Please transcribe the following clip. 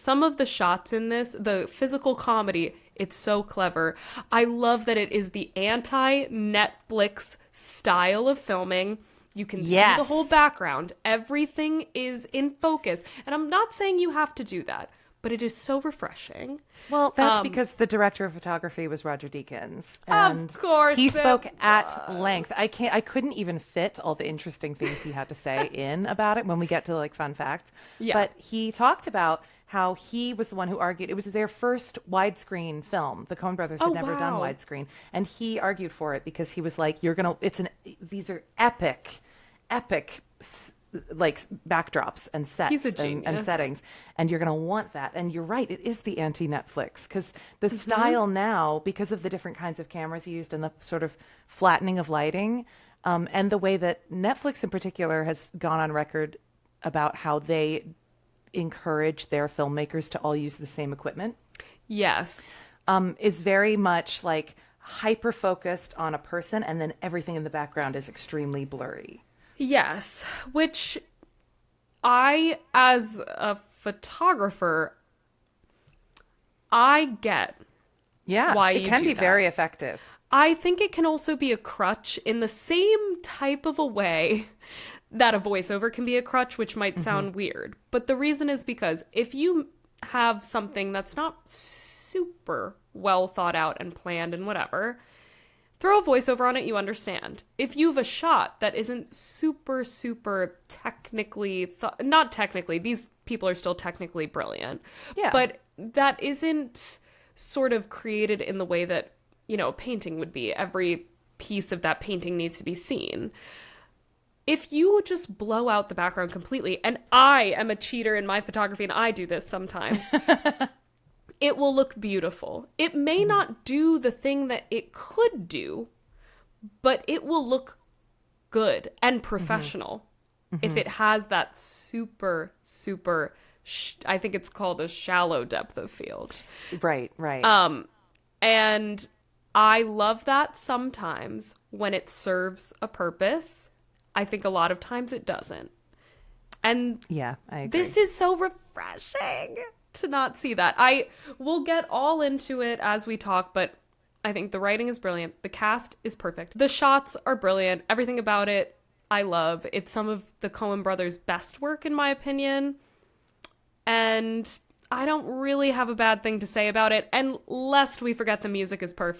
some of the shots in this, the physical comedy, it's so clever. I love that it is the anti-Netflix style of filming. You can see the whole background. Everything is in focus. And I'm not saying you have to do that, but it is so refreshing. Well, that's because the director of photography was Roger Deakins. And of course. he spoke at length. I couldn't even fit all the interesting things he had to say in about it when we get to like fun facts. Yeah. But he talked about how he was the one who argued it was their first widescreen film. The Coen brothers had never done widescreen, and he argued for it because he was like, these are epic like backdrops and sets and settings, and you're going to want that. And you're right, it is the anti-Netflix, because the style now, because of the different kinds of cameras used and the sort of flattening of lighting, and the way that Netflix in particular has gone on record about how they encourage their filmmakers to all use the same equipment. Yes. Is very much like hyper focused on a person, and then everything in the background is extremely blurry. Yes, which I, as a photographer, I get. Yeah, why it you can do be that. very effective. I think it can also be a crutch in the same type of a way that a voiceover can be a crutch, which might sound weird. But the reason is because if you have something that's not super well thought out and planned and whatever, throw a voiceover on it, you understand. If you have a shot that isn't super technically, not technically, these people are still technically brilliant, but that isn't sort of created in the way that, a painting would be. Every piece of that painting needs to be seen. If you just blow out the background completely, and I am a cheater in my photography, and I do this sometimes, it will look beautiful. It may not do the thing that it could do, but it will look good and professional if it has that super, I think it's called a shallow depth of field. Right. And I love that sometimes when it serves a purpose. I think a lot of times it doesn't. And yeah, I agree. This is so refreshing to not see that. I will get all into it as we talk, but I think the writing is brilliant. The cast is perfect. The shots are brilliant. Everything about it, I love. It's some of the Coen brothers' best work, in my opinion. And I don't really have a bad thing to say about it. And lest we forget, the music is perfect.